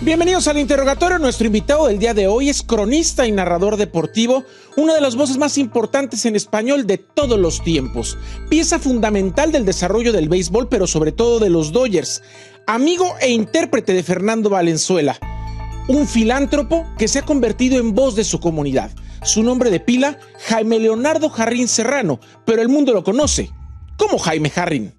Bienvenidos al interrogatorio. Nuestro invitado del día de hoy es cronista y narrador deportivo, una de las voces más importantes en español de todos los tiempos, pieza fundamental del desarrollo del béisbol, pero sobre todo de los Dodgers, amigo e intérprete de Fernando Valenzuela, un filántropo que se ha convertido en voz de su comunidad. Su nombre de pila, Jaime Leonardo Jarrín Serrano, pero el mundo lo conoce como Jaime Jarrín.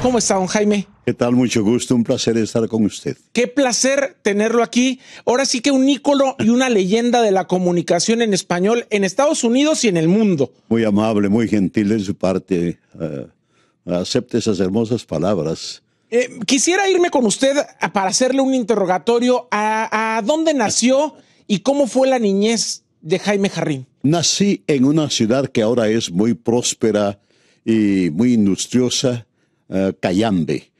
¿Cómo está, don Jaime? ¿Qué tal? Mucho gusto, un placer estar con usted. Qué placer tenerlo aquí. Ahora sí que un ícono y una leyenda de la comunicación en español en Estados Unidos y en el mundo. Muy amable, muy gentil de su parte. Acepte esas hermosas palabras. Quisiera irme con usted para hacerle un interrogatorio a dónde nació y cómo fue la niñez de Jaime Jarrín. Nací en una ciudad que ahora es muy próspera y muy industriosa, Cayambe.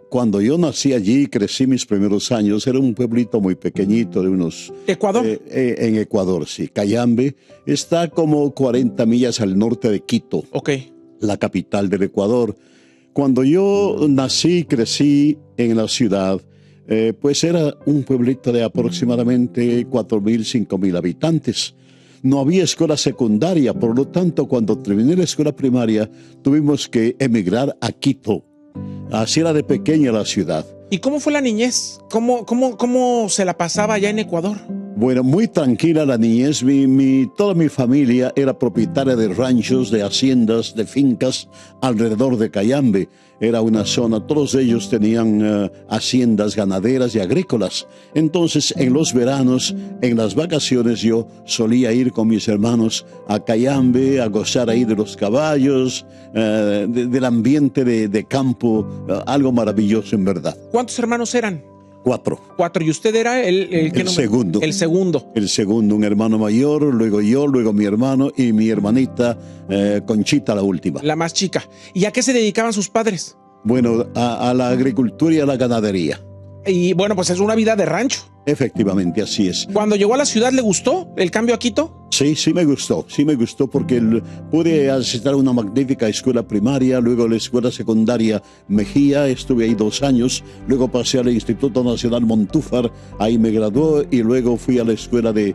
Cuando yo nací allí, crecí mis primeros años, era un pueblito muy pequeñito de unos... ¿Ecuador? En Ecuador, sí. Cayambe está como 40 millas al norte de Quito, la capital del Ecuador. Cuando yo nací, crecí en la ciudad, pues era un pueblito de aproximadamente 4.000, 5.000 habitantes. No había escuela secundaria, por lo tanto, cuando terminé la escuela primaria, tuvimos que emigrar a Quito. Así era de pequeña la ciudad. ¿Y cómo fue la niñez? ¿Cómo se la pasaba allá en Ecuador? Bueno, muy tranquila la niñez. Toda mi familia era propietaria de ranchos, de haciendas, de fincas alrededor de Cayambe. Era una zona, todos ellos tenían haciendas ganaderas y agrícolas. Entonces, en los veranos, en las vacaciones, yo solía ir con mis hermanos a Cayambe, a gozar ahí de los caballos, del ambiente de campo, algo maravilloso en verdad. ¿Cuántos hermanos eran? 4. ¿Y usted era el segundo? El segundo. El segundo, un hermano mayor, luego yo, luego mi hermano y mi hermanita Conchita, la última. La más chica. ¿Y a qué se dedicaban sus padres? Bueno, a la agricultura y a la ganadería. Y bueno, pues es una vida de rancho. Efectivamente, así es. ¿Cuando llegó a la ciudad le gustó el cambio a Quito? Sí me gustó porque pude asistir a una magnífica escuela primaria, luego la escuela secundaria Mejía, estuve ahí 2 años, luego pasé al Instituto Nacional Montúfar, ahí me gradué y luego fui a la escuela de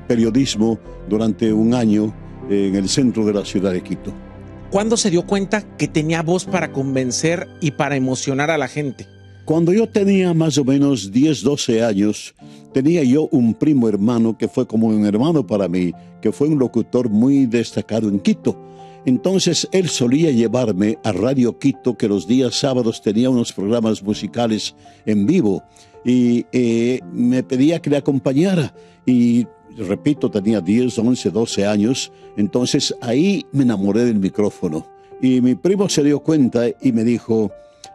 periodismo durante 1 año en el centro de la ciudad de Quito. ¿Cuándo se dio cuenta que tenía voz para convencer y para emocionar a la gente? Cuando yo tenía más o menos 10, 12 años, tenía yo un primo hermano que fue como un hermano para mí, que fue un locutor muy destacado en Quito. Entonces él solía llevarme a Radio Quito, que los días sábados tenía unos programas musicales en vivo, y me pedía que le acompañara. Y repito, tenía 10, 11, 12 años, entonces ahí me enamoré del micrófono. Y mi primo se dio cuenta y me dijo: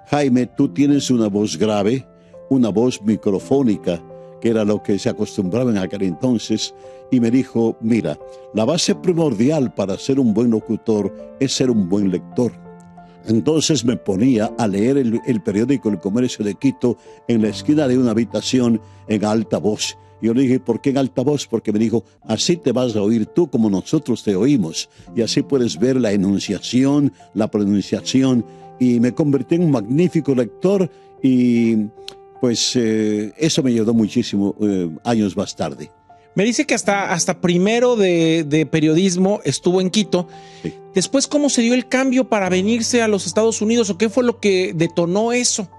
Jaime, tú tienes una voz grave, una voz microfónica, que era lo que se acostumbraba en aquel entonces, y me dijo: mira, la base primordial para ser un buen locutor es ser un buen lector. Entonces me ponía a leer el periódico El Comercio de Quito en la esquina de una habitación en alta voz. Yo le dije: ¿por qué en alta voz? Porque me dijo: así te vas a oír tú como nosotros te oímos, y así puedes ver la enunciación, la pronunciación. Y me convertí en un magnífico lector y pues eso me ayudó muchísimo años más tarde. Me dice que hasta primero de periodismo estuvo en Quito. Sí. Después, ¿cómo se dio el cambio para venirse a los Estados Unidos o qué fue lo que detonó eso?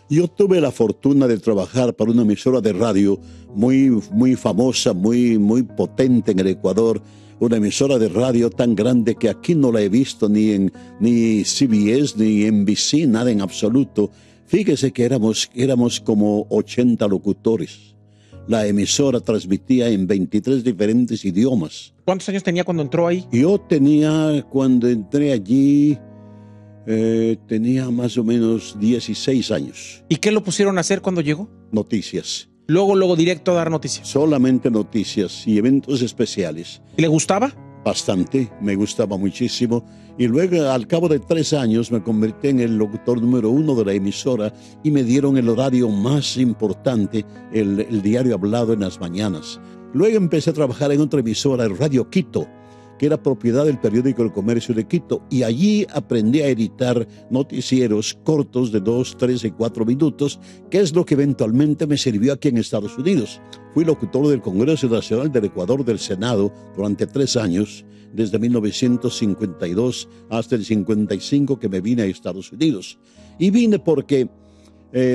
Yo tuve la fortuna de trabajar para una emisora de radio muy famosa, muy potente en el Ecuador. Una emisora de radio tan grande que aquí no la he visto ni CBS, ni NBC, nada en absoluto. Fíjese que éramos como 80 locutores. La emisora transmitía en 23 diferentes idiomas. ¿Cuántos años tenía cuando entró ahí? Yo cuando entré allí, tenía más o menos 16 años. ¿Y qué lo pusieron a hacer cuando llegó? Noticias. Luego directo a dar noticias. Solamente noticias y eventos especiales. ¿Y le gustaba? Bastante, me gustaba muchísimo. Y luego, al cabo de 3 años, me convertí en el locutor número 1 de la emisora y me dieron el horario más importante, el diario hablado en las mañanas. Luego empecé a trabajar en otra emisora, Radio Quito, que era propiedad del periódico El Comercio de Quito, y allí aprendí a editar noticieros cortos de 2, 3 y 4 minutos, que es lo que eventualmente me sirvió aquí en Estados Unidos. Fui locutor del Congreso Nacional del Ecuador del Senado durante 3 años, desde 1952 hasta el 55 que me vine a Estados Unidos. Y vine porque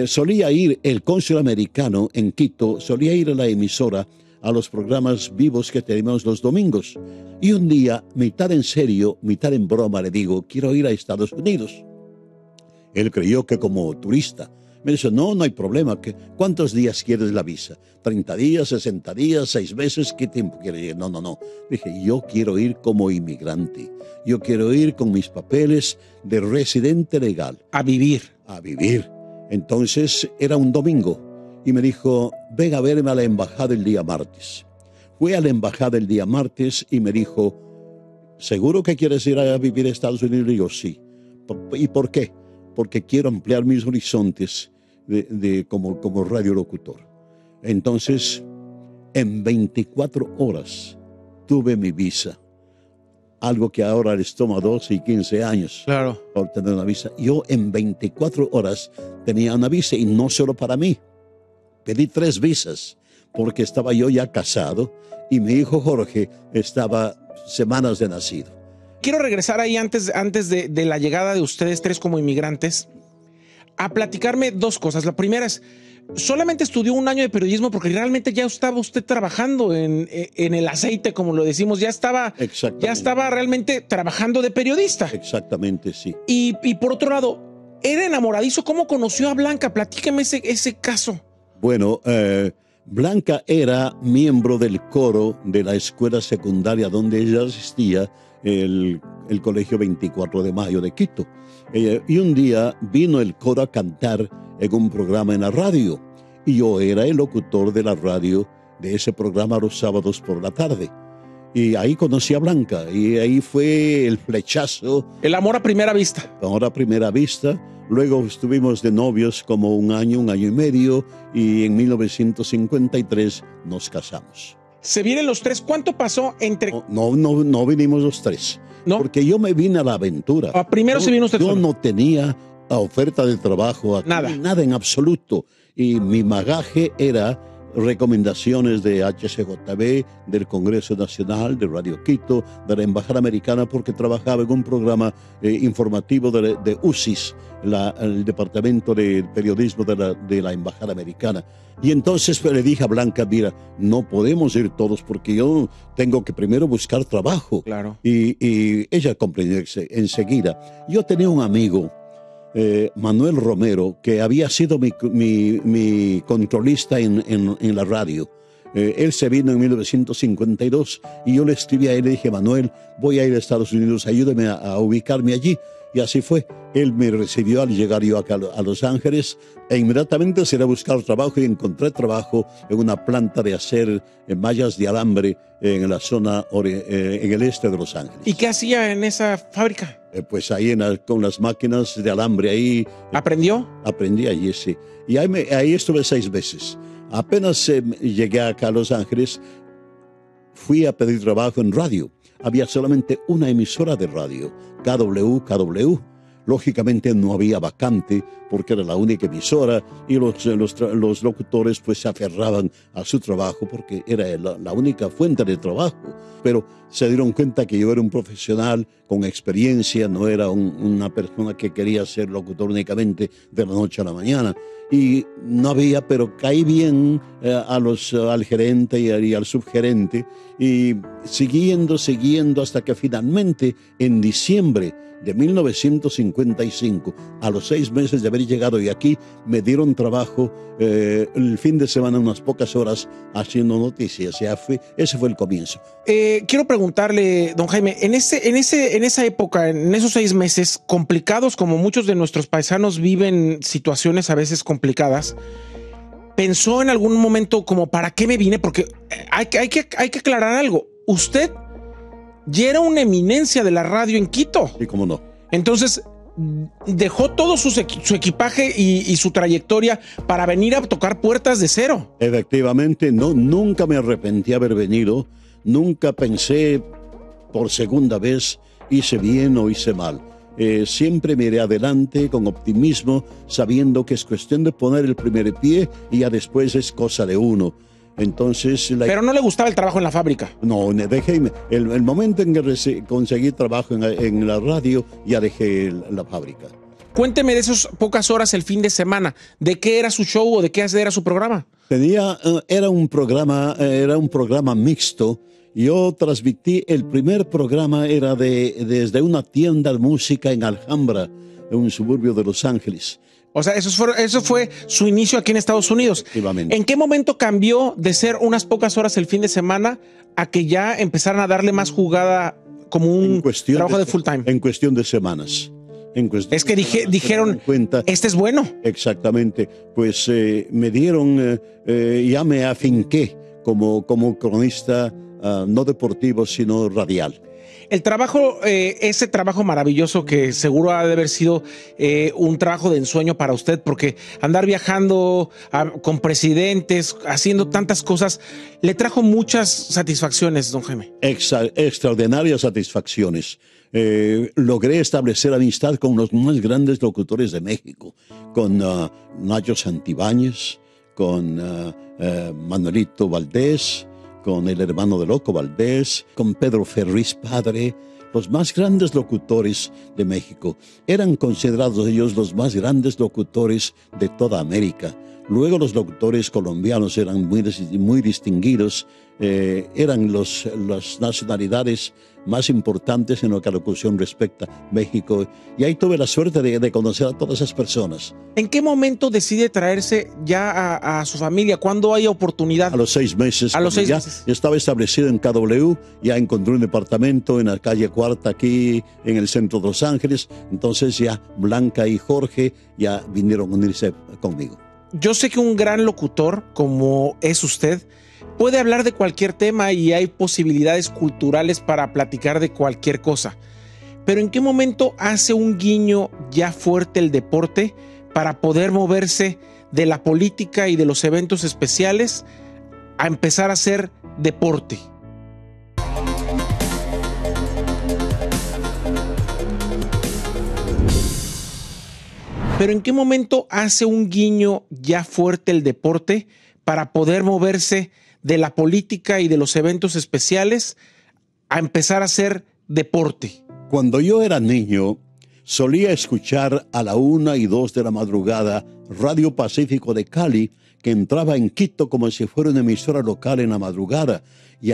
solía ir el cónsul americano en Quito, solía ir a la emisora a los programas vivos que tenemos los domingos. Y un día, mitad en serio, mitad en broma, le digo, quiero ir a Estados Unidos. Él creyó que como turista. Me dice, no hay problema. ¿Cuántos días quieres la visa? ¿30 días, 60 días, 6 meses? ¿Qué tiempo quieres ir? No. Dije, yo quiero ir como inmigrante. Yo quiero ir con mis papeles de residente legal. A vivir. A vivir. Entonces, era un domingo. Y me dijo, ven a verme a la embajada el día martes. Fui a la embajada el día martes y me dijo, ¿seguro que quieres ir a vivir a Estados Unidos? Y digo, sí. ¿Y por qué? Porque quiero ampliar mis horizontes como radiolocutor. Entonces, en 24 horas tuve mi visa. Algo que ahora les toma 12 y 15 años. Claro. Por tener una visa. Yo en 24 horas tenía una visa, y no solo para mí. Pedí 3 visas porque estaba yo ya casado y mi hijo Jorge estaba semanas de nacido. Quiero regresar ahí antes de la llegada de ustedes 3 como inmigrantes a platicarme 2 cosas. La primera es, solamente estudió 1 año de periodismo porque realmente ya estaba usted trabajando en el aceite, como lo decimos, ya estaba realmente trabajando de periodista. Exactamente, sí. Y por otro lado, era enamoradizo. ¿Cómo conoció a Blanca? Platíqueme ese caso. Bueno, Blanca era miembro del coro de la escuela secundaria donde ella asistía, el Colegio 24 de Mayo de Quito. Y un día vino el coro a cantar en un programa en la radio. Y yo era el locutor de la radio de ese programa los sábados por la tarde. Y ahí conocí a Blanca. Y ahí fue el flechazo. El amor a primera vista. Amor a primera vista. Luego estuvimos de novios como 1 año, 1 año y medio, y en 1953 nos casamos. ¿Se vienen los 3? ¿Cuánto pasó entre...? No vinimos los 3, ¿no? Porque yo me vine a la aventura. Primero se vino usted Yo solo. no tenía oferta de trabajo aquí, nada en absoluto, y mi bagaje era recomendaciones de HCJB, del Congreso Nacional, de Radio Quito, de la Embajada Americana, porque trabajaba en un programa informativo de UCIS, el Departamento de Periodismo de la Embajada Americana. Y entonces le dije a Blanca, mira, no podemos ir todos porque yo tengo que primero buscar trabajo. Claro. Y ella comprendió enseguida. Yo tenía un amigo, Manuel Romero, que había sido mi controlista en la radio. Él se vino en 1952 y yo le escribí a él y le dije, Manuel, voy a ir a Estados Unidos, ayúdame a ubicarme allí. Y así fue. Él me recibió al llegar yo acá a Los Ángeles e inmediatamente se iba a buscar trabajo y encontré trabajo en una planta de hacer mallas de alambre en la zona, en el este de Los Ángeles. ¿Y qué hacía en esa fábrica? Pues ahí con las máquinas de alambre ahí. ¿Aprendió? Aprendí allí, sí. Y ahí estuve 6 meses. Apenas llegué acá a Los Ángeles, fui a pedir trabajo en radio. Había solamente una emisora de radio, KW. Lógicamente no había vacante porque era la única emisora y los locutores pues se aferraban a su trabajo porque era la única fuente de trabajo. Pero se dieron cuenta que yo era un profesional con experiencia, no era una persona que quería ser locutor únicamente de la noche a la mañana. Y no había, pero caí bien al gerente y al subgerente y siguiendo hasta que finalmente en diciembre de 1955, a los 6 meses de haber llegado y aquí, me dieron trabajo el fin de semana, unas pocas horas, haciendo noticias. Ese fue el comienzo. Quiero preguntarle, don Jaime, en esa época, en esos 6 meses, complicados, como muchos de nuestros paisanos viven situaciones a veces complicadas, ¿pensó en algún momento como para qué me vine? Porque hay que aclarar algo. Usted ya era una eminencia de la radio en Quito. Sí, cómo no. Entonces, dejó todo su equipaje y su trayectoria para venir a tocar puertas de cero. Efectivamente, nunca me arrepentí de haber venido. Nunca pensé por segunda vez, hice bien o hice mal. Siempre miré adelante con optimismo, sabiendo que es cuestión de poner el primer pie y ya después es cosa de uno. Entonces, pero no le gustaba el trabajo en la fábrica. No, dejé el momento en que conseguí trabajo en la radio, ya dejé la fábrica. Cuénteme de esas pocas horas el fin de semana. ¿De qué era su show o de qué era su programa? Era un programa mixto. Yo transmití, el primer programa era desde una tienda de música en Alhambra, en un suburbio de Los Ángeles. O sea, eso fue su inicio aquí en Estados Unidos. Efectivamente. ¿En qué momento cambió de ser unas pocas horas el fin de semana a que ya empezaran a darle más jugada como un trabajo de full time? En cuestión de semanas. Es que dijeron, este es bueno. Exactamente. Pues me dieron, ya me afinqué como cronista, no deportivo, sino radial. El trabajo, ese trabajo maravilloso que seguro ha de haber sido un trabajo de ensueño para usted, porque andar viajando con presidentes, haciendo tantas cosas, le trajo muchas satisfacciones, don Jaime. Extraordinarias satisfacciones. Logré establecer amistad con los más grandes locutores de México, con Nacho Santibáñez, con Manuelito Valdés, con el hermano de Loco Valdés, con Pedro Ferriz padre. Los más grandes locutores de México. Eran considerados ellos los más grandes locutores de toda América. Luego los locutores colombianos eran muy distinguidos, eran las nacionalidades más importantes en lo que a locución respecta México. Y ahí tuve la suerte de conocer a todas esas personas. ¿En qué momento decide traerse ya a su familia? ¿Cuándo hay oportunidad? A los 6 meses. A los 6 meses. Estaba establecido en KW, ya encontré un departamento en la calle Cuarta, aquí en el centro de Los Ángeles. Entonces ya Blanca y Jorge ya vinieron a unirse conmigo. Yo sé que un gran locutor como es usted puede hablar de cualquier tema y hay posibilidades culturales para platicar de cualquier cosa. Pero ¿en qué momento hace un guiño ya fuerte el deporte para poder moverse de la política y de los eventos especiales a empezar a hacer deporte? Pero ¿en qué momento hace un guiño ya fuerte el deporte para poder moverse de la política y de los eventos especiales a empezar a hacer deporte? Cuando yo era niño, solía escuchar a la 1 y 2 de la madrugada Radio Pacífico de Cali, que entraba en Quito como si fuera una emisora local en la madrugada. Y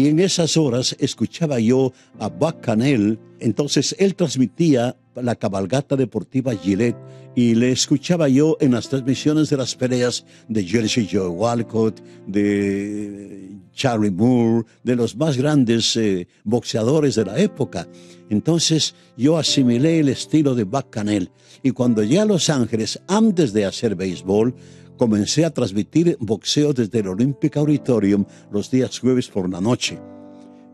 en esas horas escuchaba yo a Buck Canel. Entonces él transmitía la cabalgata deportiva Gillette y le escuchaba yo en las transmisiones de las peleas de Jersey Joe Walcott, de Charlie Moore, de los más grandes boxeadores de la época. Entonces yo asimilé el estilo de Buck Canel y cuando llegué a Los Ángeles, antes de hacer béisbol, comencé a transmitir boxeo desde el Olympic Auditorium los días jueves por la noche.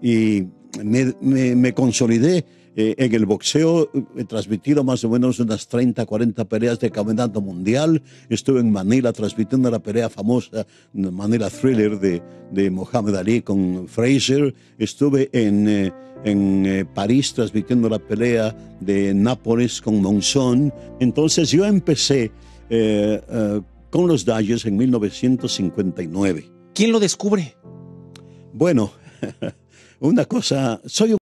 Y me consolidé en el boxeo. He transmitido más o menos unas 30, 40 peleas de campeonato mundial. Estuve en Manila transmitiendo la pelea famosa, Manila Thriller de Muhammad Ali con Frazier. Estuve en París transmitiendo la pelea de Nápoles con Monzón. Entonces yo empecé con los Dodgers en 1959. ¿Quién lo descubre? Bueno, una cosa, soy un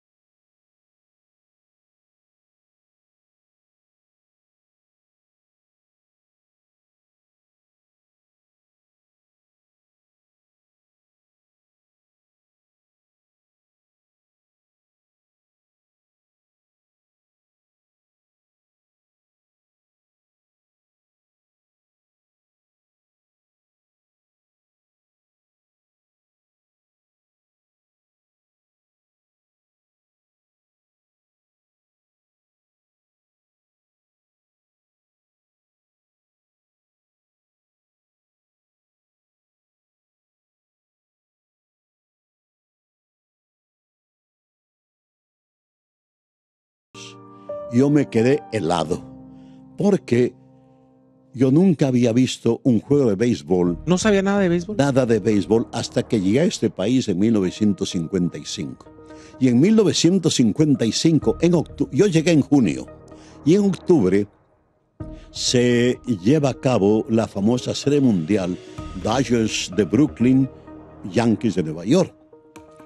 yo me quedé helado, porque yo nunca había visto un juego de béisbol. ¿No sabía nada de béisbol? Nada de béisbol hasta que llegué a este país en 1955. Y en 1955, yo llegué en junio, y en octubre se lleva a cabo la famosa serie mundial Dodgers de Brooklyn, Yankees de Nueva York.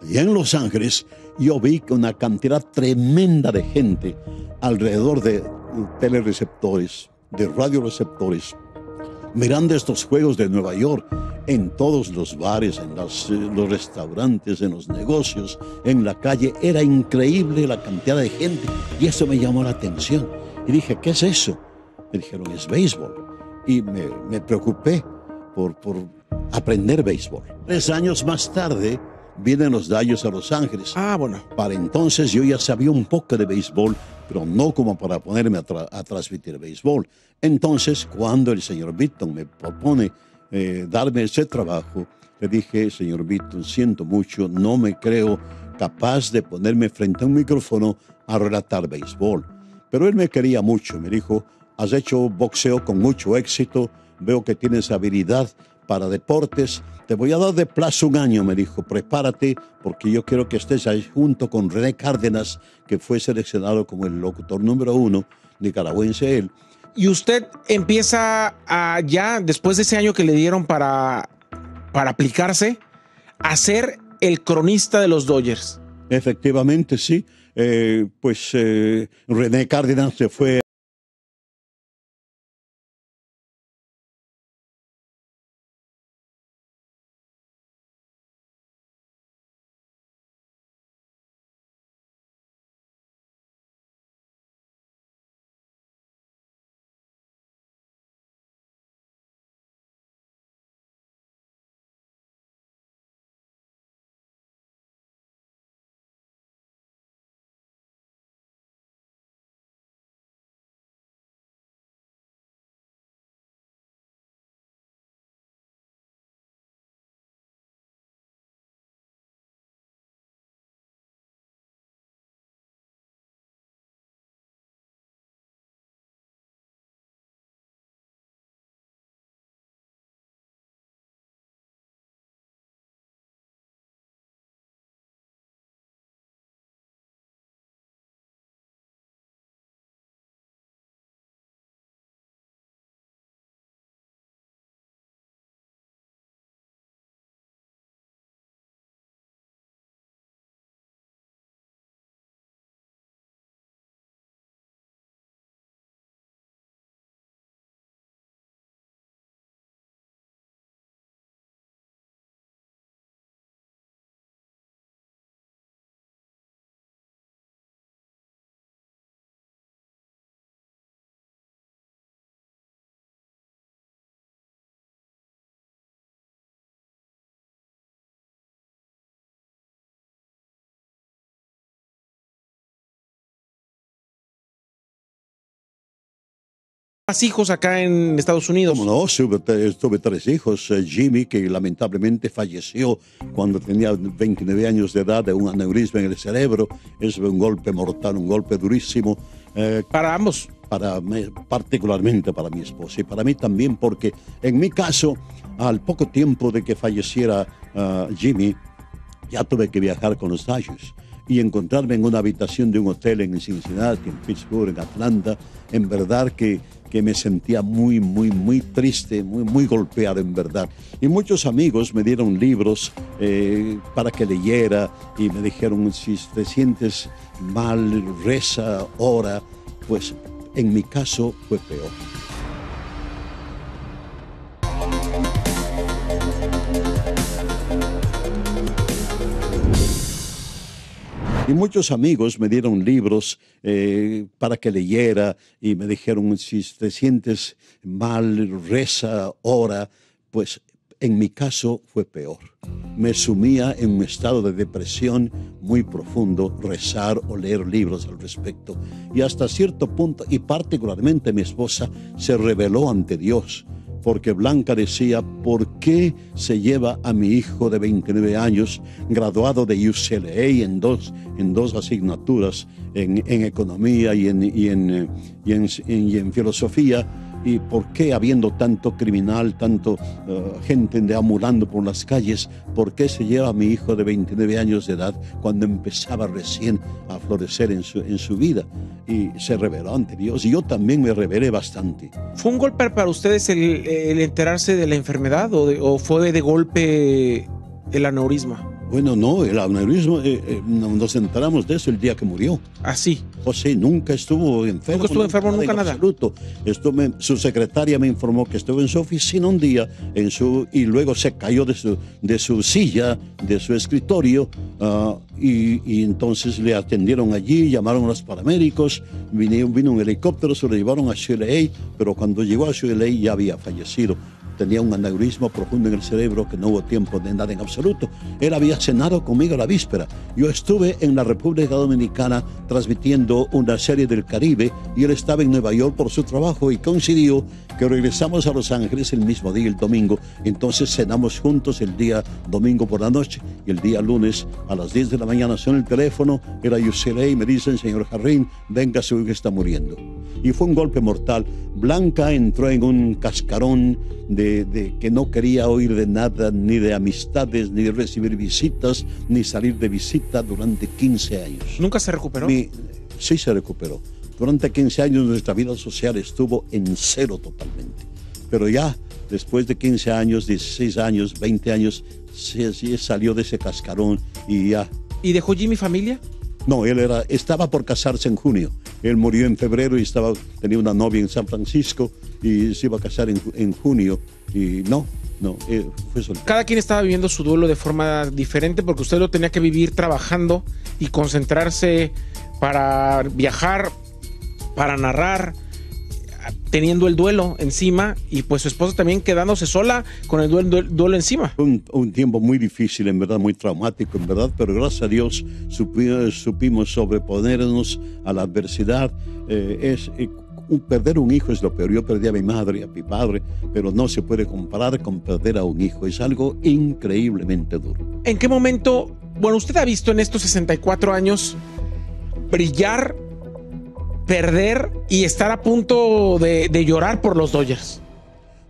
Y en Los Ángeles yo vi que una cantidad tremenda de gente alrededor de telereceptores, de radioreceptores, mirando estos juegos de Nueva York en todos los bares, en los restaurantes, en los negocios, en la calle. Era increíble la cantidad de gente y eso me llamó la atención. Y dije, ¿qué es eso? Me dijeron, es béisbol. Y me preocupé por aprender béisbol. 3 años más tarde vienen los Dodgers a Los Ángeles. Bueno. Para entonces yo ya sabía un poco de béisbol, pero no como para ponerme a transmitir béisbol. Entonces, cuando el señor Beaton me propone darme ese trabajo, le dije, señor Beaton, siento mucho, no me creo capaz de ponerme frente a un micrófono a relatar béisbol. Pero él me quería mucho, me dijo, has hecho boxeo con mucho éxito, veo que tienes habilidad para deportes, te voy a dar de plazo 1 año, me dijo, prepárate, porque yo quiero que estés ahí junto con René Cárdenas, que fue seleccionado como el locutor número 1, nicaragüense él. Y usted empieza ya, después de ese año que le dieron para aplicarse, a ser el cronista de los Dodgers. Efectivamente, sí. René Cárdenas se fue Más hijos acá en Estados Unidos. ¿Cómo no? Tuve 3 hijos. Jimmy, que lamentablemente falleció cuando tenía 29 años de edad de un aneurisma en el cerebro. Es un golpe mortal, un golpe durísimo. Para ambos. Particularmente para mi esposa y para mí también, porque en mi caso, al poco tiempo de que falleciera Jimmy, ya tuve que viajar con los Dodgers y encontrarme en una habitación de un hotel en Cincinnati, en Pittsburgh, en Atlanta. En verdad que me sentía muy, muy, muy triste, muy, muy golpeado, en verdad. Y muchos amigos me dieron libros para que leyera y me dijeron, si te sientes mal, reza, ora. Pues en mi caso fue peor. Y muchos amigos me dieron libros para que leyera y me dijeron, si te sientes mal, reza, ora. Pues en mi caso fue peor. Me sumía en un estado de depresión muy profundo, rezar o leer libros al respecto. Y hasta cierto punto, y particularmente mi esposa, se rebeló ante Dios. Porque Blanca decía, ¿por qué se lleva a mi hijo de 29 años, graduado de UCLA en dos asignaturas, en economía y en filosofía, ¿Y por qué, habiendo tanto criminal, tanto gente deambulando por las calles, por qué se lleva a mi hijo de 29 años de edad cuando empezaba recién a florecer en su vida? Y se rebeló ante Dios, y yo también me rebelé bastante. ¿Fue un golpe para ustedes el enterarse de la enfermedad o fue de golpe el aneurisma? Bueno, no, el aneurisma, nos enteramos de eso el día que murió. ¿Ah, sí? José nunca estuvo enfermo. ¿Nunca estuvo enfermo, nunca nada? En absoluto. Su secretaria me informó que estuvo en su oficina un día y luego se cayó de su silla, de su escritorio, y entonces le atendieron allí, llamaron a los paramédicos, vino un helicóptero, se lo llevaron a UCLA, pero cuando llegó a UCLA ya había fallecido. Tenía un aneurisma profundo en el cerebro que no hubo tiempo de nada en absoluto. Él había cenado conmigo la víspera. Yo estuve en la República Dominicana transmitiendo una serie del Caribe y él estaba en Nueva York por su trabajo, y coincidió que regresamos a Los Ángeles el mismo día, el domingo. Entonces cenamos juntos el día domingo por la noche, y el día lunes a las 10 de la mañana suena el teléfono, era UCLA, y me dicen: señor Jarrín, venga, su hijo está muriendo. Y fue un golpe mortal. Blanca entró en un cascarón de que no quería oír de nada, ni de amistades, ni de recibir visitas, ni salir de visita durante 15 años. ¿Nunca se recuperó? Sí se recuperó. Durante 15 años nuestra vida social estuvo en cero totalmente. Pero ya después de 15 años, 16 años, 20 años, salió de ese cascarón y ya. ¿Y dejó Jimmy familia? No, estaba por casarse en junio. Él murió en febrero y tenía una novia en San Francisco y se iba a casar en junio. Y no, fue soltero. Cada quien estaba viviendo su duelo de forma diferente, porque usted lo tenía que vivir trabajando y concentrarse para viajar, para narrar, teniendo el duelo encima, y pues su esposa también quedándose sola con el duelo encima. Un tiempo muy difícil, en verdad, muy traumático, en verdad, pero gracias a Dios supimos sobreponernos a la adversidad. Perder un hijo es lo peor. Yo perdí a mi madre, a mi padre, pero no se puede comparar con perder a un hijo. Es algo increíblemente duro. ¿En qué momento, usted ha visto en estos 64 años brillar, perder y estar a punto de llorar por los Dodgers?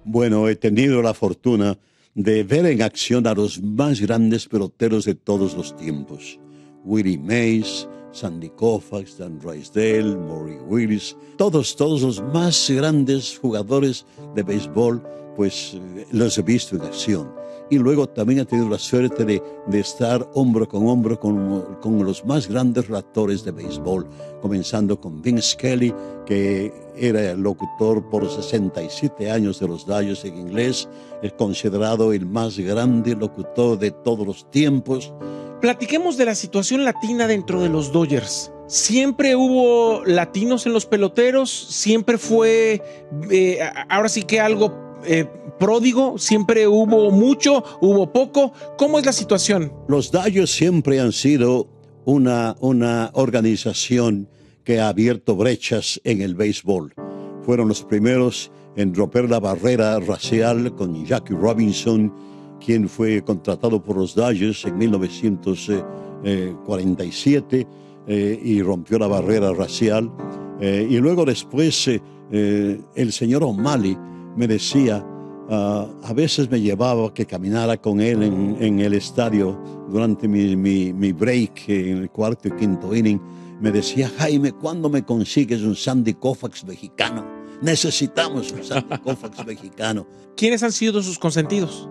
Bueno, he tenido la fortuna de ver en acción a los más grandes peloteros de todos los tiempos. Willie Mays, Sandy Koufax, Dan Drysdale, Maury Willis, todos los más grandes jugadores de béisbol, pues los he visto en acción. Y luego también he tenido la suerte de estar hombro con hombro con los más grandes relatores de béisbol, comenzando con Vince Scully, que era el locutor por 67 años de los Dodgers en inglés, es considerado el más grande locutor de todos los tiempos. Platiquemos de la situación latina dentro de los Dodgers. ¿Siempre hubo latinos en los peloteros? ¿Siempre fue, ahora sí que algo pródigo? ¿Siempre hubo mucho? ¿Hubo poco? ¿Cómo es la situación? Los Dodgers siempre han sido una organización que ha abierto brechas en el béisbol. Fueron los primeros en romper la barrera racial con Jackie Robinson, quien fue contratado por los Dodgers en 1947 y rompió la barrera racial. Y luego después el señor O'Malley me decía, a veces me llevaba que caminara con él en el estadio durante mi break en el cuarto y quinto inning. Me decía: Jaime, ¿cuándo me consigues un Sandy Koufax mexicano? Necesitamos un Sandy Koufax mexicano. ¿Quiénes han sido sus consentidos?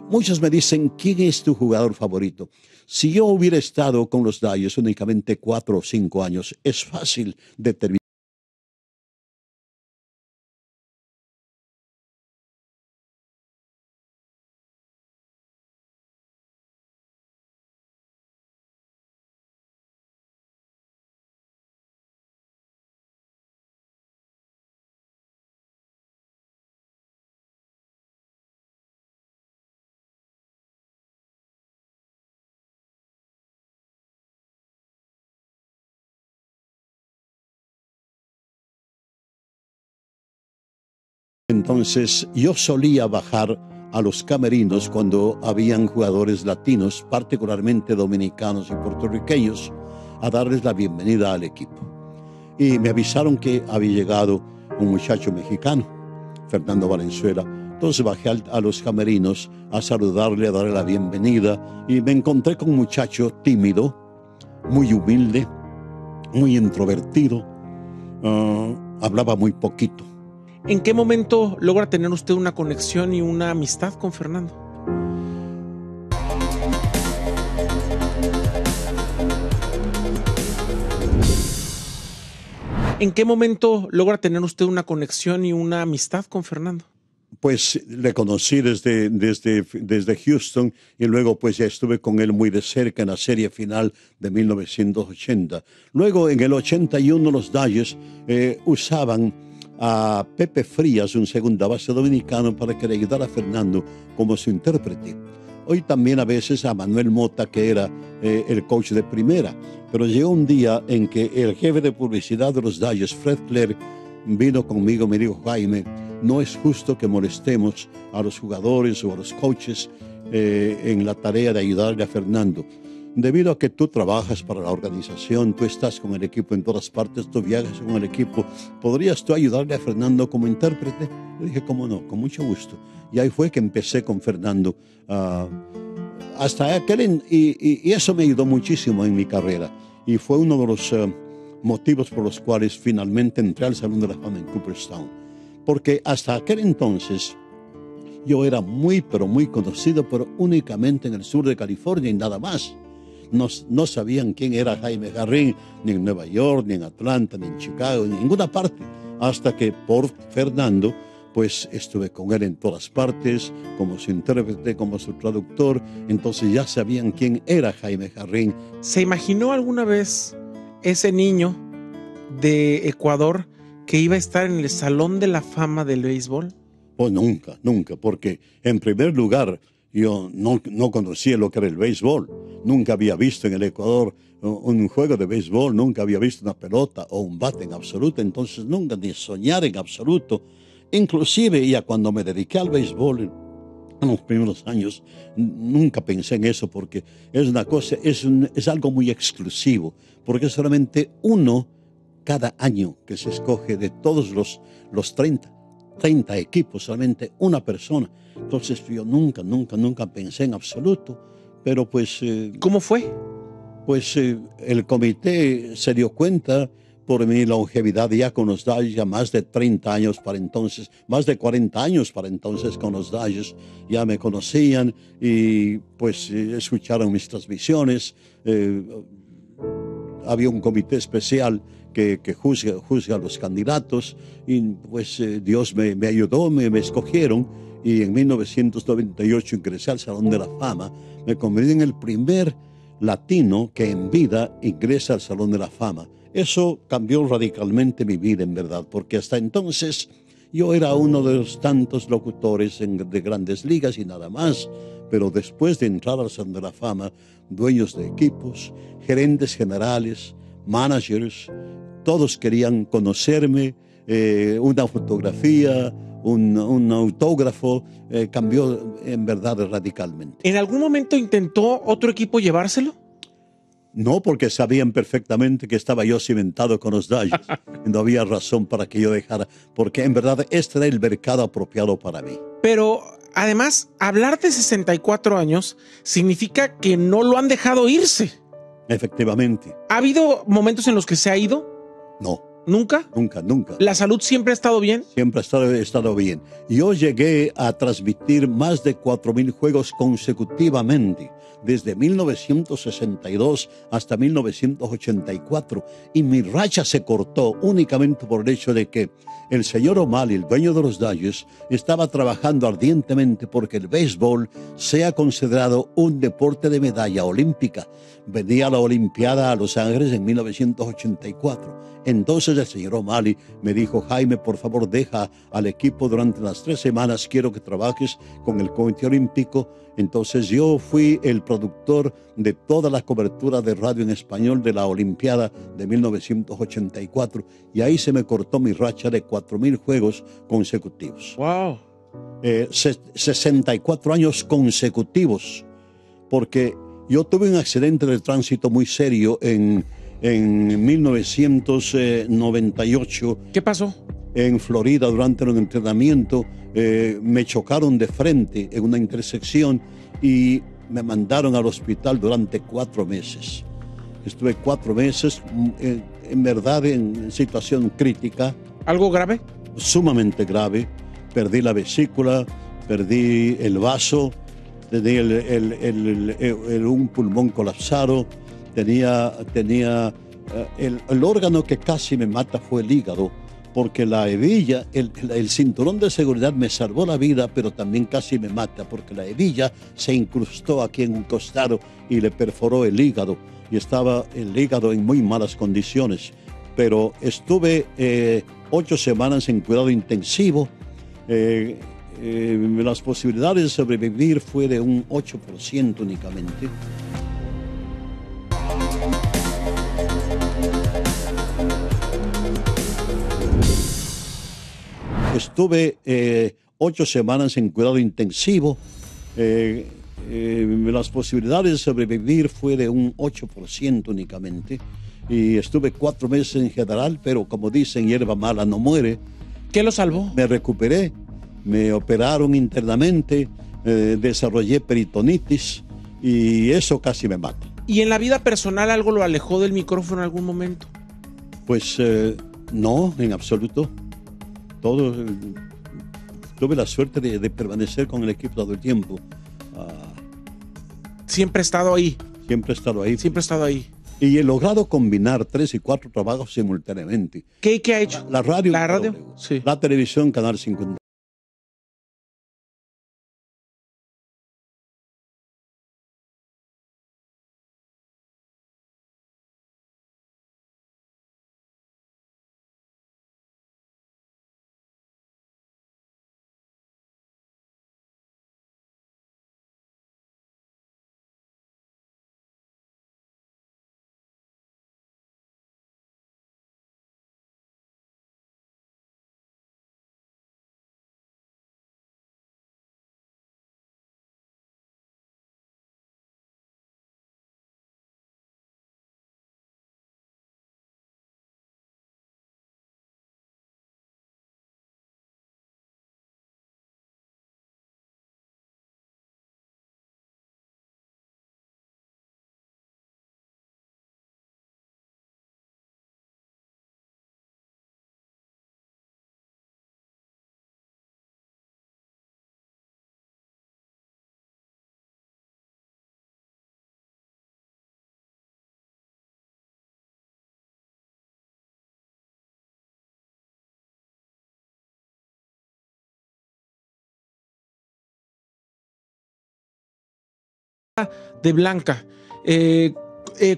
Muchos me dicen: ¿quién es tu jugador favorito? Si yo hubiera estado con los Dodgers únicamente 4 o 5 años, es fácil determinar. Entonces yo solía bajar a los camerinos cuando habían jugadores latinos, particularmente dominicanos y puertorriqueños, a darles la bienvenida al equipo. Y me avisaron que había llegado un muchacho mexicano. Fernando Valenzuela. Entonces bajé a los camerinos a saludarle, a darle la bienvenida y me encontré con un muchacho tímido, muy humilde, muy introvertido, hablaba muy poquito. ¿En qué momento logra tener usted una conexión y una amistad con Fernando? ¿En qué momento logra tener usted una conexión y una amistad con Fernando? Pues le conocí desde Houston y luego pues ya estuve con él muy de cerca en la serie final de 1980. Luego en el 81 los Dodgers usaban a Pepe Frías, un segunda base dominicano, para que le ayudara a Fernando como su intérprete. Hoy también a veces a Manuel Mota, que era el coach de primera. Pero llegó un día en que el jefe de publicidad de los Dodgers, Fred Clark, vino conmigo y me dijo: Jaime, no es justo que molestemos a los jugadores o a los coaches en la tarea de ayudarle a Fernando. Debido a que tú trabajas para la organización, tú estás con el equipo en todas partes, tú viajas con el equipo, ¿podrías tú ayudarle a Fernando como intérprete? Le dije, ¿cómo no? Con mucho gusto. Y ahí fue que empecé con Fernando. Hasta aquel, y eso me ayudó muchísimo en mi carrera. Y fue uno de los motivos por los cuales finalmente entré al Salón de la Fama en Cooperstown. Porque hasta aquel entonces yo era muy, pero muy conocido, pero únicamente en el sur de California y nada más. No sabían quién era Jaime Jarrín, ni en Nueva York, ni en Atlanta, ni en Chicago, ni en ninguna parte. Hasta que por Fernando, pues estuve con él en todas partes, como su intérprete, como su traductor. Entonces ya sabían quién era Jaime Jarrín. ¿Se imaginó alguna vez ese niño de Ecuador que iba a estar en el Salón de la Fama del béisbol? Pues nunca, nunca, porque en primer lugar yo no conocía lo que era el béisbol. Nunca había visto en el Ecuador un juego de béisbol, nunca había visto una pelota o un bate en absoluto, entonces nunca ni soñar en absoluto. Inclusive ya cuando me dediqué al béisbol en los primeros años, nunca pensé en eso, porque es una cosa, es algo muy exclusivo, porque es solamente uno cada año que se escoge de todos los 30 equipos, solamente una persona. Entonces yo nunca pensé en absoluto, pero pues... ¿Cómo fue? Pues el comité se dio cuenta por mi longevidad ya con los Dodgers, ya más de 30 años para entonces, más de 40 años para entonces con los Dodgers, ya me conocían y pues escucharon mis transmisiones. Había un comité especial que juzga a los candidatos y pues Dios me ayudó, me escogieron y en 1998 ingresé al Salón de la Fama. Me convertí en el primer latino que en vida ingresa al Salón de la Fama. Eso cambió radicalmente mi vida, en verdad, porque hasta entonces yo era uno de los tantos locutores de grandes ligas y nada más. Pero después de entrar al Salón de la Fama, dueños de equipos, gerentes generales, managers, todos querían conocerme, una fotografía, un autógrafo, cambió en verdad radicalmente. ¿En algún momento intentó otro equipo llevárselo? No, porque sabían perfectamente que estaba yo cimentado con los Dodgers. No había razón para que yo dejara, porque en verdad este era el mercado apropiado para mí. Pero además, hablar de 64 años significa que no lo han dejado irse. Efectivamente. ¿Ha habido momentos en los que se ha ido? No. ¿Nunca? Nunca. ¿La salud siempre ha estado bien? Siempre ha estado bien. Yo llegué a transmitir más de 4,000 juegos consecutivamente, desde 1962 hasta 1984, y mi racha se cortó únicamente por el hecho de que el señor O'Malley, el dueño de los Dodgers, estaba trabajando ardientemente porque el béisbol sea considerado un deporte de medalla olímpica. Venía la Olimpiada a Los Ángeles en 1984. Entonces el señor O'Malley me dijo: Jaime, por favor, deja al equipo durante las 3 semanas, quiero que trabajes con el Comité Olímpico. Entonces yo fui el productor de toda la cobertura de radio en español de la Olimpiada de 1984 y ahí se me cortó mi racha de 4,000 juegos consecutivos. ¡Wow! 64 años consecutivos, porque yo tuve un accidente de tránsito muy serio en 1998. ¿Qué pasó? en Florida durante un entrenamiento, me chocaron de frente en una intersección y me mandaron al hospital durante 4 meses. Estuve 4 meses, en verdad, en situación crítica. ¿Algo grave? Sumamente grave. Perdí la vesícula, perdí el vaso, tenía un pulmón colapsado, tenía el órgano que casi me mata fue el hígado, porque la hebilla, el cinturón de seguridad me salvó la vida, pero también casi me mata, porque la hebilla se incrustó aquí en un costado y le perforó el hígado, y estaba el hígado en muy malas condiciones. Pero estuve 8 semanas en cuidado intensivo. Las posibilidades de sobrevivir fue de un 8% únicamente. Estuve 8 semanas en cuidado intensivo. Las posibilidades de sobrevivir fue de un 8% únicamente. Y estuve 4 meses en general, pero como dicen, hierba mala no muere. ¿Qué lo salvó? Me recuperé, me operaron internamente, desarrollé peritonitis y eso casi me mata. ¿Y en la vida personal algo lo alejó del micrófono en algún momento? Pues no, en absoluto. Tuve la suerte de permanecer con el equipo todo el tiempo. Siempre he estado ahí. Siempre he estado ahí. Siempre he estado ahí. Y he logrado combinar 3 y 4 trabajos simultáneamente. ¿Qué ha hecho? La radio. ¿La radio? Sí. La televisión, Canal 50. De Blanca,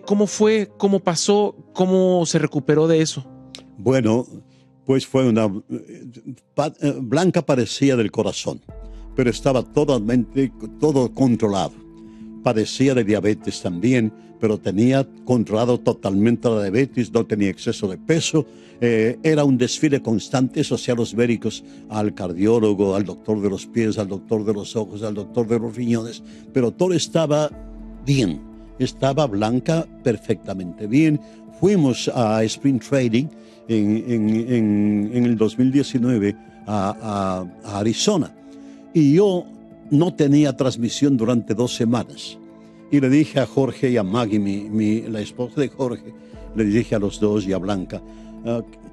¿cómo fue? ¿Cómo pasó? ¿Cómo se recuperó de eso? Bueno, pues fue Blanca padecía del corazón, pero estaba todo controlado. Padecía de diabetes también, pero tenía controlado totalmente la diabetes, no tenía exceso de peso. Era un desfile constante, eso hacía los médicos, al cardiólogo, al doctor de los pies, al doctor de los ojos, al doctor de los riñones, pero todo estaba bien. Estaba Blanca perfectamente bien. Fuimos a Spring Trading en el 2019 a Arizona, y yo no tenía transmisión durante 2 semanas. Y le dije a Jorge y a Maggie, la esposa de Jorge, le dije a los dos y a Blanca,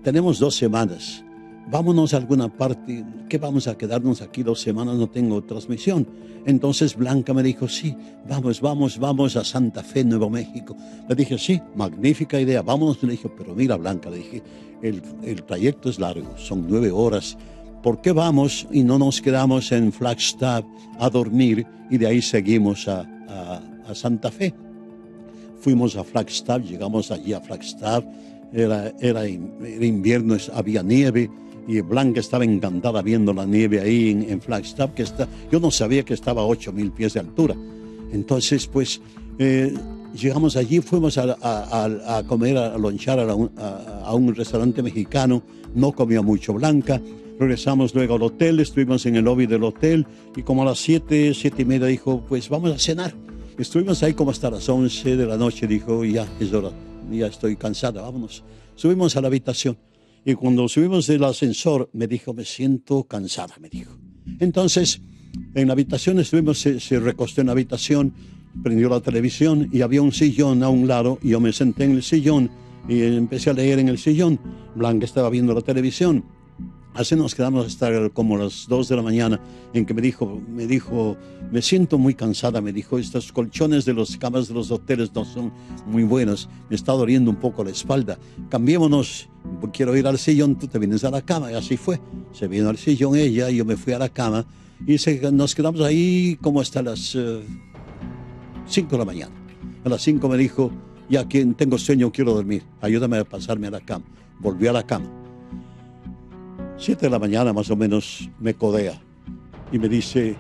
tenemos 2 semanas, vámonos a alguna parte, ¿qué vamos a quedarnos aquí 2 semanas? No tengo transmisión. Entonces Blanca me dijo, sí, vamos a Santa Fe, Nuevo México. Le dije, sí, magnífica idea, vámonos. Le dije, pero mira, Blanca, le dije, el trayecto es largo, son 9 horas. ¿Por qué vamos y no nos quedamos en Flagstaff a dormir y de ahí seguimos a Santa Fe? Fuimos a Flagstaff, llegamos allí a Flagstaff, era invierno, había nieve, y Blanca estaba encantada viendo la nieve ahí en Flagstaff, yo no sabía que estaba a 8,000 pies de altura. Entonces, pues, llegamos allí, fuimos a comer, a lonchar a un restaurante mexicano. No comió mucho Blanca. Regresamos luego al hotel, estuvimos en el lobby del hotel, y como a las 7:30 dijo, pues vamos a cenar. Estuvimos ahí como hasta las 11 de la noche, dijo, ya es hora, ya estoy cansada, vámonos. Subimos a la habitación Y cuando subimos del ascensor, me dijo, me siento cansada, me dijo. Entonces, en la habitación estuvimos, se recostó en la habitación, prendió la televisión y había un sillón a un lado. Y yo me senté en el sillón y empecé a leer en el sillón. Blanca estaba viendo la televisión. Así nos quedamos hasta como las 2 de la mañana, en que me dijo, me siento muy cansada, me dijo, estos colchones de las camas de los hoteles no son muy buenos, me está doliendo un poco la espalda, cambiémonos, quiero ir al sillón, tú te vienes a la cama. Y así fue, se vino al sillón ella, yo me fui a la cama, y nos quedamos ahí como hasta las 5 de la mañana. A las 5 me dijo, ya que tengo sueño, quiero dormir, ayúdame a pasarme a la cama. Volví a la cama. 7 de la mañana más o menos me codea y me dice,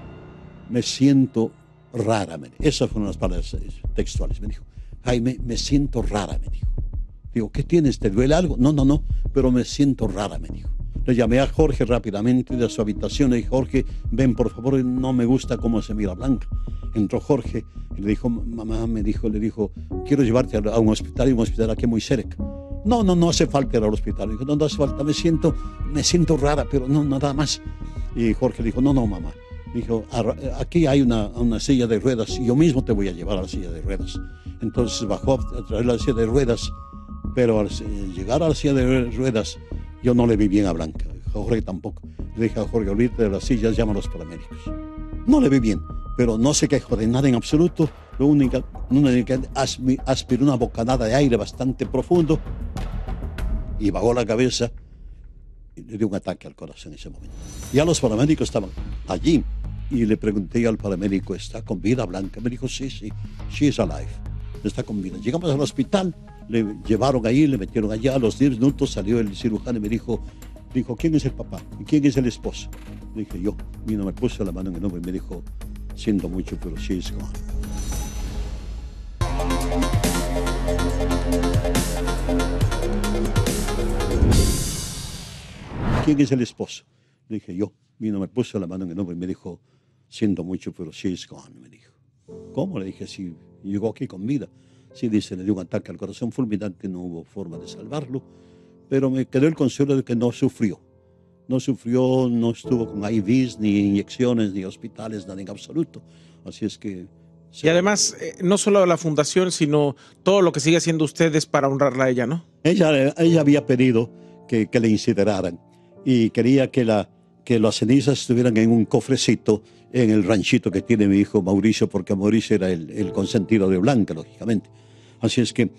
me siento rara. Esas fueron las palabras textuales. Me dijo, Jaime, me siento rara, me dijo. Digo, ¿qué tienes? ¿Te duele algo? No, pero me siento rara, me dijo. Le llamé a Jorge rápidamente de su habitación y dije, Jorge, ven por favor, no me gusta cómo se mira Blanca. Entró Jorge y le dijo, mamá, le dijo, quiero llevarte a un hospital, y un hospital aquí muy cerca. No hace falta ir al hospital. Dijo, no hace falta, me siento rara, pero no, nada más. Y Jorge dijo, no, mamá. Dijo, aquí hay una silla de ruedas y yo mismo te voy a llevar a la silla de ruedas. Entonces bajó a traer la silla de ruedas, pero al llegar a la silla de ruedas, yo no le vi bien a Blanca. Jorge tampoco. Le dije a Jorge, olvídate de las sillas, llama a los paramédicos. No le vi bien, pero no se quejó de nada en absoluto. Lo único que aspiró una bocanada de aire bastante profundo y bajó la cabeza y le dio un ataque al corazón en ese momento. Ya los paramédicos estaban allí y le pregunté al paramédico, ¿está con vida Blanca? Me dijo, sí, she is alive, está con vida. Llegamos al hospital, le llevaron ahí, le metieron allá. A los 10 minutos salió el cirujano y me dijo, ¿quién es el papá? ¿Y quién es el esposo? Le dije, yo. Y no me puso la mano en el hombro y me dijo, siento mucho, pero she is gone. ¿Quién es el esposo? Le dije, yo. Y no me puso la mano en el hombro y me dijo, siento mucho, pero she is gone, me dijo. ¿Cómo? Le dije, sí, llegó aquí con vida. Sí, dice, le dio un ataque al corazón fulminante, no hubo forma de salvarlo, pero me quedó el consuelo de que no sufrió. No estuvo con IVs, ni inyecciones, ni hospitales, nada en absoluto. Así es que... Y además, no solo la fundación, sino todo lo que sigue haciendo ustedes para honrarla a ella, ¿no? Ella había pedido que le incineraran y quería que las cenizas estuvieran en un cofrecito en el ranchito que tiene mi hijo Mauricio, porque Mauricio era el consentido de Blanca, lógicamente. Así es que,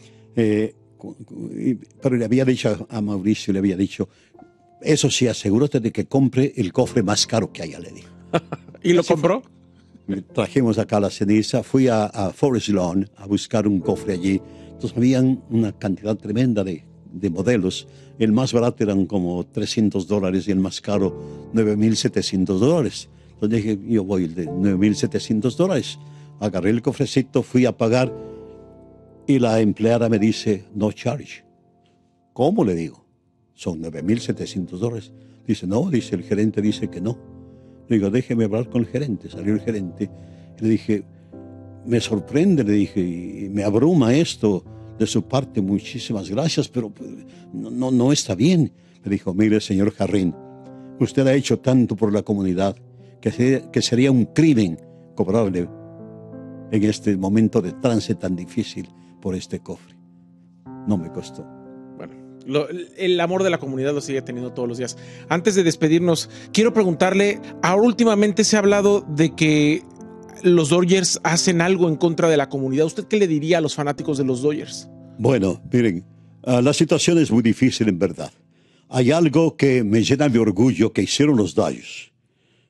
pero le había dicho a Mauricio, eso sí, asegúrate de que compre el cofre más caro que haya, le dijo. ¿Y lo compró? Trajimos acá la ceniza, fui a Forest Lawn a buscar un cofre allí. Entonces habían una cantidad tremenda de modelos. El más barato eran como $300 y el más caro $9,700. Entonces dije, yo voy el de $9,700. Agarré el cofrecito, fui a pagar y la empleada me dice, no charge. ¿Cómo? Le digo, son $9,700. Dice, no, el gerente dice que no. Le digo, déjeme hablar con el gerente. Salió el gerente y le dije, me sorprende, le dije, y me abruma esto de su parte, muchísimas gracias, pero no está bien. Me dijo, mire, señor Jarrín, usted ha hecho tanto por la comunidad que sería un crimen cobrarle en este momento de trance tan difícil por este cofre. No me costó. Bueno, el amor de la comunidad lo sigue teniendo todos los días. Antes de despedirnos, quiero preguntarle, ahora últimamente se ha hablado de que los Dodgers hacen algo en contra de la comunidad. ¿Usted qué le diría a los fanáticos de los Dodgers? Bueno, miren, la situación es muy difícil en verdad. Hay algo que me llena de orgullo que hicieron los Dodgers.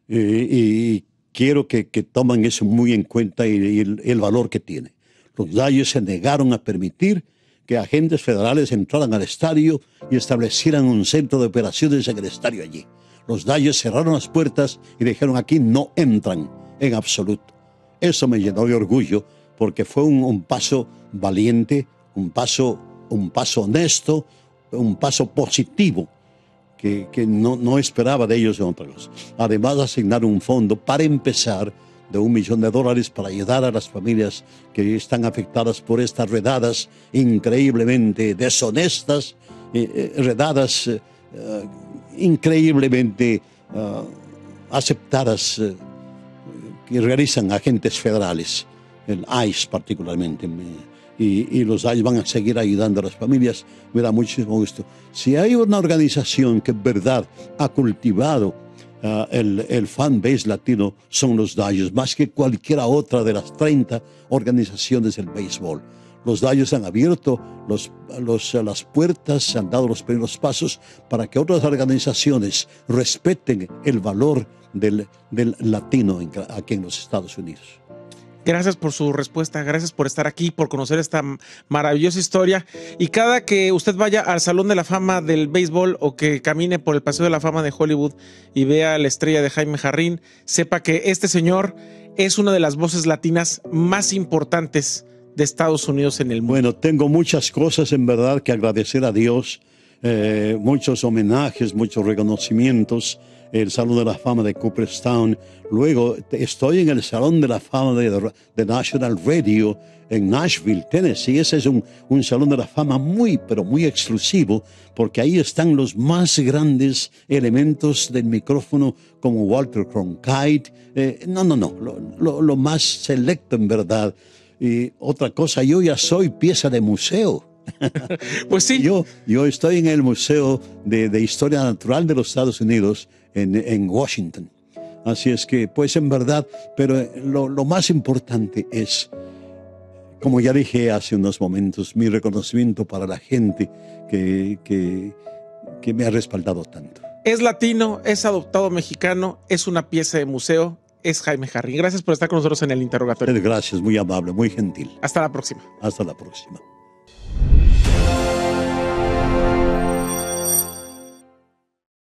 Y quiero que tomen eso muy en cuenta y el valor que tiene. Los Dodgers se negaron a permitir que agentes federales entraran al estadio y establecieran un centro de operaciones en el estadio allí. Los Dodgers cerraron las puertas y dijeron, aquí no entran en absoluto. Eso me llenó de orgullo porque fue un paso valiente, un paso honesto, un paso positivo que no esperaba de ellos en otra cosa. Además, asignar un fondo para empezar de $1 millón para ayudar a las familias que están afectadas por estas redadas increíblemente deshonestas, redadas increíblemente aceptadas que realizan agentes federales, el ICE particularmente. Y los ICE van a seguir ayudando a las familias. Me da muchísimo gusto. Si hay una organización que en verdad ha cultivado el fan base latino, son los Dodgers, más que cualquiera otra de las 30 organizaciones del béisbol. Los Dodgers han abierto las puertas, han dado los primeros pasos para que otras organizaciones respeten el valor del latino aquí en los Estados Unidos. Gracias por su respuesta, gracias por estar aquí, por conocer esta maravillosa historia. Y cada que usted vaya al Salón de la Fama del Béisbol o que camine por el Paseo de la Fama de Hollywood y vea la estrella de Jaime Jarrín, sepa que este señor es una de las voces latinas más importantes de Estados Unidos en el mundo. Bueno, tengo muchas cosas en verdad que agradecer a Dios, muchos homenajes, muchos reconocimientos, el Salón de la Fama de Cooperstown. Luego estoy en el Salón de la Fama de National Radio en Nashville, Tennessee. Ese es un Salón de la Fama pero muy exclusivo, porque ahí están los más grandes elementos del micrófono como Walter Cronkite. Lo más selecto en verdad. Y otra cosa, yo ya soy pieza de museo. Pues sí. Yo estoy en el Museo de Historia Natural de los Estados Unidos en Washington. Así es que, pues en verdad, pero lo más importante es, como ya dije hace unos momentos, mi reconocimiento para la gente que me ha respaldado tanto. Es latino, es adoptado mexicano, es una pieza de museo, es Jaime Jarrín. Gracias por estar con nosotros en el interrogatorio. Gracias, muy amable, muy gentil. Hasta la próxima. Hasta la próxima.